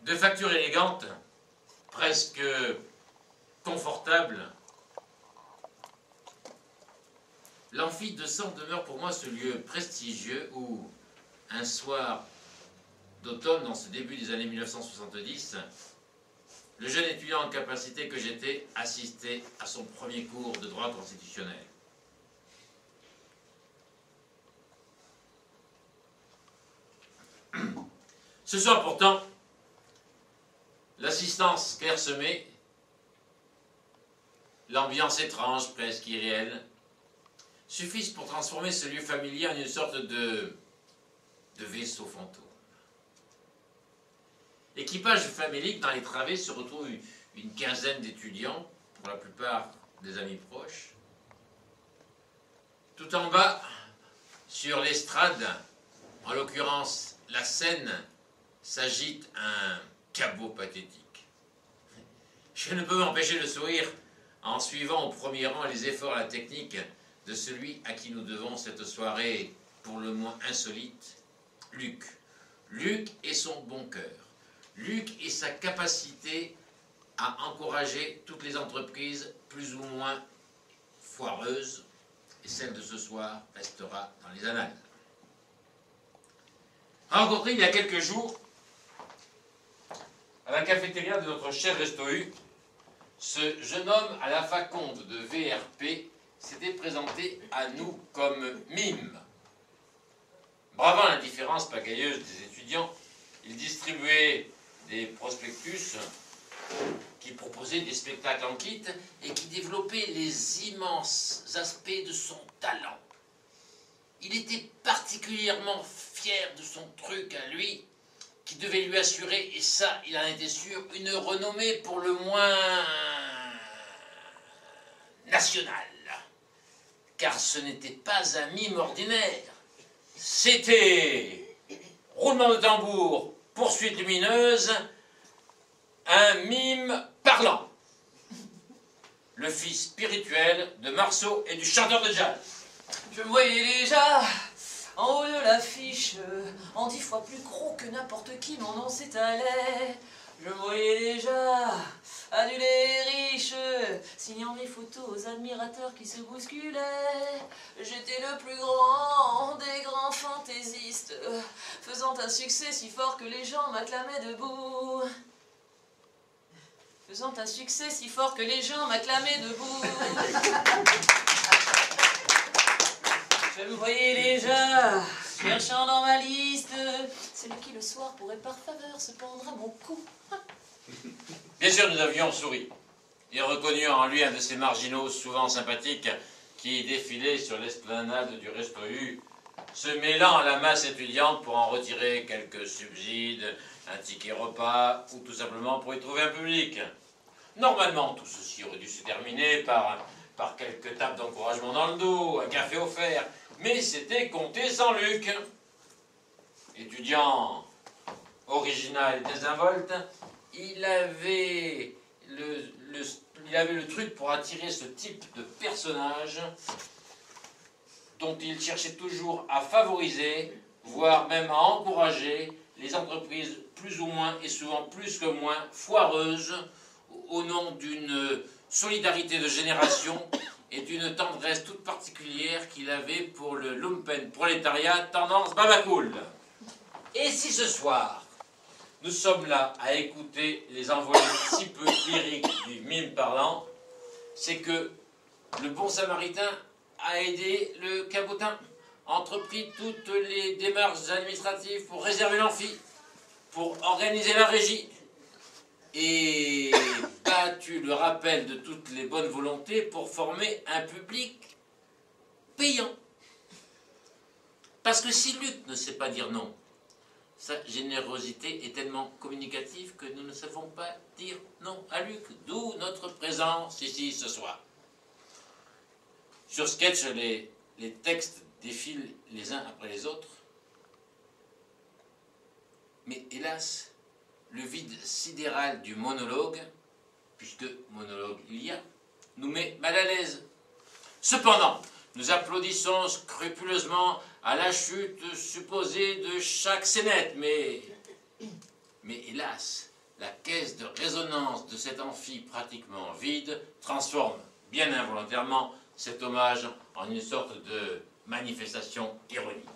De facture élégante, presque confortable, l'amphi 200 demeure pour moi ce lieu prestigieux où, un soir d'automne, dans ce début des années 1970, le jeune étudiant en capacité que j'étais assistait à son premier cours de droit constitutionnel. Ce soir pourtant, l'assistance clairsemée, l'ambiance étrange, presque irréelle, suffisent pour transformer ce lieu familier en une sorte de vaisseau fantôme. Équipage famélique, dans les travées se retrouvent une quinzaine d'étudiants, pour la plupart des amis proches. Tout en bas, sur l'estrade, en l'occurrence la scène, s'agite un cabot pathétique. Je ne peux m'empêcher de sourire en suivant au premier rang les efforts à la technique de celui à qui nous devons cette soirée pour le moins insolite, Luc. Luc et son bon cœur. Luc et sa capacité à encourager toutes les entreprises plus ou moins foireuses, et celle de ce soir restera dans les annales. Rencontré il y a quelques jours, à la cafétéria de notre cher Resto U, ce jeune homme à la faconde de VRP s'était présenté à nous comme mime. Bravant l'indifférence pagailleuse des étudiants, il distribuait des prospectus qui proposaient des spectacles en kit et qui développaient les immenses aspects de son talent. Il était particulièrement fier de son truc à lui, qui devait lui assurer, et ça, il en était sûr, une renommée pour le moins nationale. Car ce n'était pas un mime ordinaire. C'était, roulement de tambour, poursuite lumineuse, un mime parlant. Le fils spirituel de Marceau et du chanteur de jazz. Je me voyais déjà en haut de l'affiche, en 10 fois plus gros que n'importe qui, mon nom s'étalait. Je me voyais déjà adulé et riche, signant mes photos aux admirateurs qui se bousculaient. J'étais le plus grand des grands fantaisistes, faisant un succès si fort que les gens m'acclamaient debout. Faisant un succès si fort que les gens m'acclamaient debout. Je me voyais déjà cherchant dans ma liste celui qui le soir pourrait par faveur se pendre à mon cou. Bien sûr, nous avions souri et reconnu en lui un de ces marginaux souvent sympathiques qui défilaient sur l'esplanade du Resto U, se mêlant à la masse étudiante pour en retirer quelques subsides, un ticket repas ou tout simplement pour y trouver un public. Normalement, tout ceci aurait dû se terminer par quelques tapes d'encouragement dans le dos, un café offert, mais c'était compté sans Luc. Étudiant original et désinvolte, il avait le truc pour attirer ce type de personnage dont il cherchait toujours à favoriser, voire même à encourager les entreprises plus ou moins, et souvent plus que moins, foireuses, au nom d'une solidarité de génération et d'une tendresse toute particulière qu'il avait pour le lumpen prolétariat tendance babacool. Et si ce soir, nous sommes là à écouter les envolées si peu lyriques du mime parlant, c'est que le bon samaritain a aidé le cabotin, entrepris toutes les démarches administratives pour réserver l'amphi, pour organiser la régie, et battu le rappel de toutes les bonnes volontés pour former un public payant. Parce que si Luc ne sait pas dire non, sa générosité est tellement communicative que nous ne savons pas dire non à Luc, d'où notre présence ici ce soir. Sur Sketch, les textes défilent les uns après les autres, mais hélas, le vide sidéral du monologue, puisque monologue il y a, nous met mal à l'aise. Cependant, nous applaudissons scrupuleusement à la chute supposée de chaque scénette, mais hélas, la caisse de résonance de cet amphi pratiquement vide transforme, bien involontairement, cet hommage en une sorte de manifestation ironique.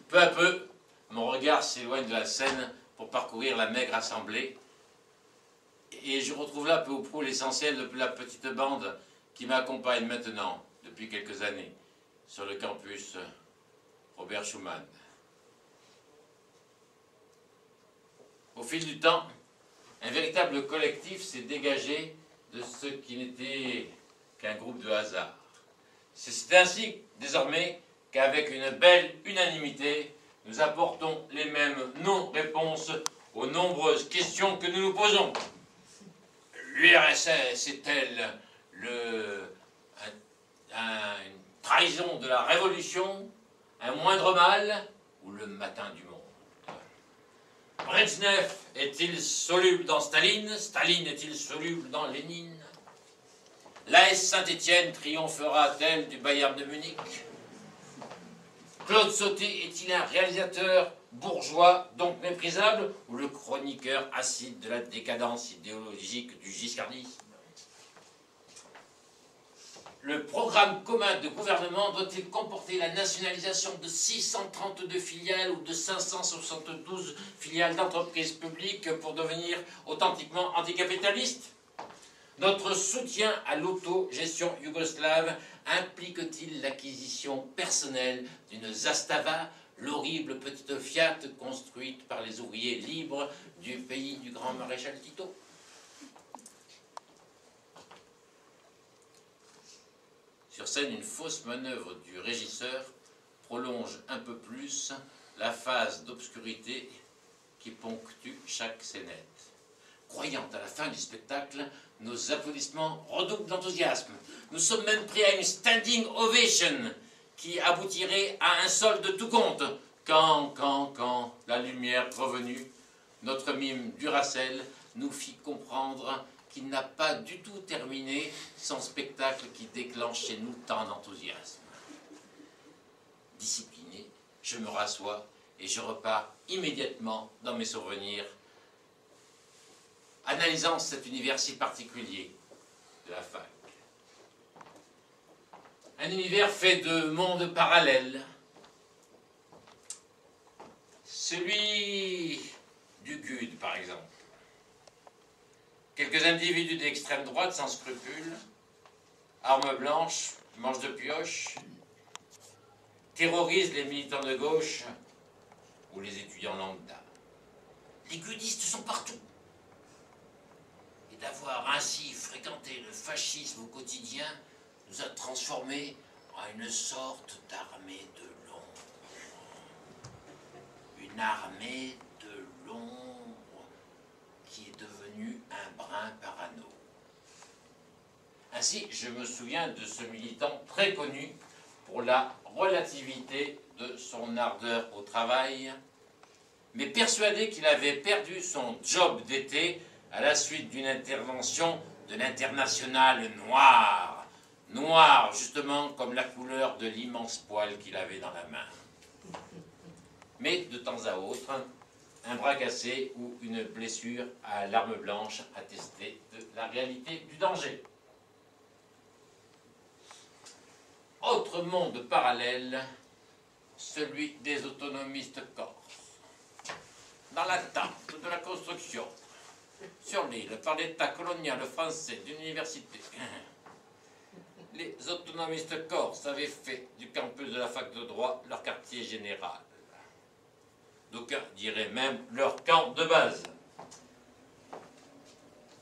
Peu à peu, mon regard s'éloigne de la scène pour parcourir la maigre assemblée, et je retrouve là peu ou prou l'essentiel de la petite bande qui m'accompagne maintenant, depuis quelques années, sur le campus Robert Schuman. Au fil du temps, un véritable collectif s'est dégagé de ce qui n'était qu'un groupe de hasard. C'est ainsi, désormais, qu'avec une belle unanimité, nous apportons les mêmes non-réponses aux nombreuses questions que nous nous posons. L'URSS est-elle une trahison de la Révolution, un moindre mal ou le matin du monde? Brezhnev est-il soluble dans Staline? Staline est-il soluble dans Lénine? L'AS Saint-Étienne triomphera-t-elle du Bayern de Munich? Claude Sauté est-il un réalisateur bourgeois, donc méprisable, ou le chroniqueur acide de la décadence idéologique du giscardisme? Le programme commun de gouvernement doit-il comporter la nationalisation de 632 filiales ou de 572 filiales d'entreprises publiques pour devenir authentiquement anticapitalistes? Notre soutien à l'autogestion yougoslave implique-t-il l'acquisition personnelle d'une Zastava, l'horrible petite Fiat construite par les ouvriers libres du pays du grand maréchal Tito? Sur scène, une fausse manœuvre du régisseur prolonge un peu plus la phase d'obscurité qui ponctue chaque scénette. Croyant à la fin du spectacle, nos applaudissements redoublent d'enthousiasme. Nous sommes même prêts à une standing ovation qui aboutirait à un solde tout compte. Quand, la lumière revenue, notre mime Duracell nous fit comprendre qu'il n'a pas du tout terminé son spectacle qui déclenche chez nous tant d'enthousiasme. Discipliné, je me rassois et je repars immédiatement dans mes souvenirs, analysant cet univers si particulier de la fac. Un univers fait de mondes parallèles. Celui du GUD, par exemple. Quelques individus d'extrême droite sans scrupules, armes blanches, manches de pioche, terrorisent les militants de gauche ou les étudiants lambda. Les gudistes sont partout. Et d'avoir ainsi fréquenté le fascisme au quotidien nous a transformés en une sorte d'armée de l'ombre. Une armée de l'ombre qui est devenue un brin parano. Ainsi, je me souviens de ce militant très connu pour la relativité de son ardeur au travail, mais persuadé qu'il avait perdu son job d'été à la suite d'une intervention de l'internationale noire. Noir, justement, comme la couleur de l'immense poil qu'il avait dans la main. Mais, de temps à autre, un bras cassé ou une blessure à l'arme blanche attestait de la réalité du danger. Autre monde parallèle, celui des autonomistes corses. Dans l'attente de la construction, sur l'île, par l'État colonial français d'une université, les autonomistes corses avaient fait du campus de la fac de droit leur quartier général. D'aucuns diraient même leur camp de base.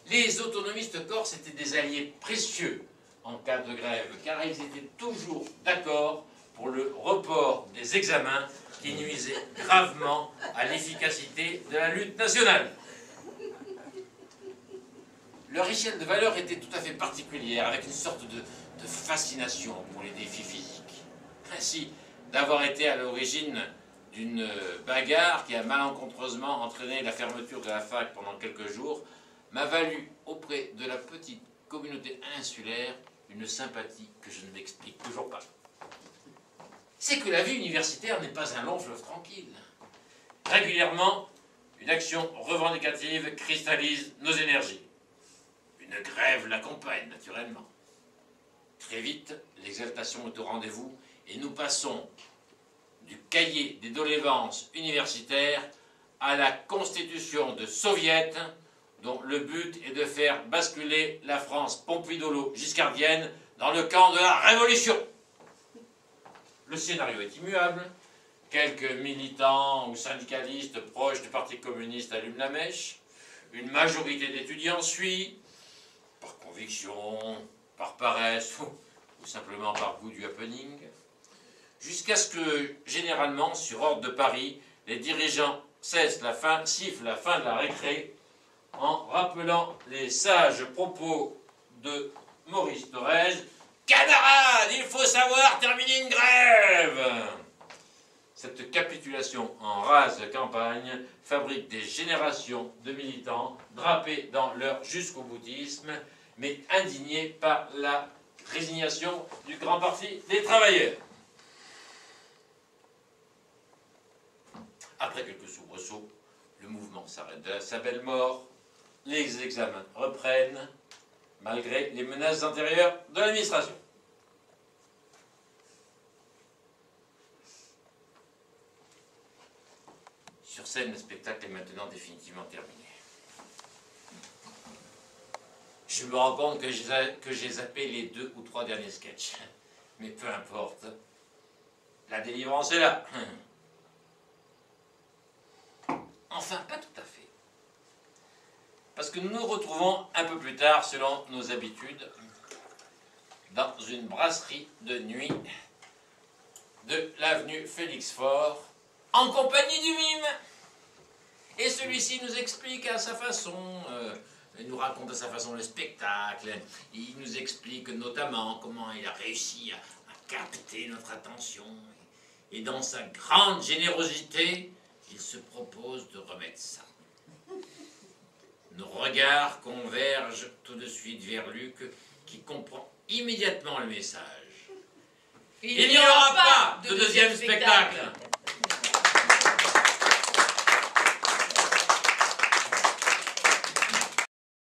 Les autonomistes corses étaient des alliés précieux en cas de grève, car ils étaient toujours d'accord pour le report des examens qui nuisait gravement à l'efficacité de la lutte nationale. Leur échelle de valeur était tout à fait particulière, avec une sorte de fascination pour les défis physiques. Ainsi, d'avoir été à l'origine d'une bagarre qui a malencontreusement entraîné la fermeture de la fac pendant quelques jours, m'a valu auprès de la petite communauté insulaire une sympathie que je ne m'explique toujours pas. C'est que la vie universitaire n'est pas un long fleuve tranquille. Régulièrement, Une action revendicative cristallise nos énergies. Une grève l'accompagne, naturellement. Très vite, l'exaltation est au rendez-vous et nous passons du cahier des doléances universitaires à la constitution de soviets dont le but est de faire basculer la France pompidolo-giscardienne dans le camp de la révolution. Le scénario est immuable. Quelques militants ou syndicalistes proches du Parti communiste allument la mèche. Une majorité d'étudiants suit, par conviction, par paresse ou simplement par goût du happening, jusqu'à ce que, généralement, sur ordre de Paris, les dirigeants sifflent la fin de la récré en rappelant les sages propos de Maurice Thorez. « Camarades, il faut savoir terminer une grève !» Cette capitulation en rase campagne fabrique des générations de militants drapés dans leur jusqu'au-boutisme, mais indignés par la résignation du grand parti des travailleurs. Après quelques soubresauts, le mouvement s'arrête de sa belle mort, les examens reprennent, malgré les menaces intérieures de l'administration. Sur scène, le spectacle est maintenant définitivement terminé. Je me rends compte que j'ai zappé les 2 ou 3 derniers sketchs. Mais peu importe. La délivrance est là. Enfin, pas tout à fait. Parce que nous nous retrouvons un peu plus tard, selon nos habitudes, dans une brasserie de nuit de l'avenue Félix-Faure, en compagnie du mime. Et celui-ci nous explique à sa façon, il nous raconte à sa façon le spectacle, il nous explique notamment comment il a réussi à capter notre attention, et dans sa grande générosité, il se propose de remettre ça. Nos regards convergent tout de suite vers Luc, qui comprend immédiatement le message. Il n'y aura pas de deuxième spectacle.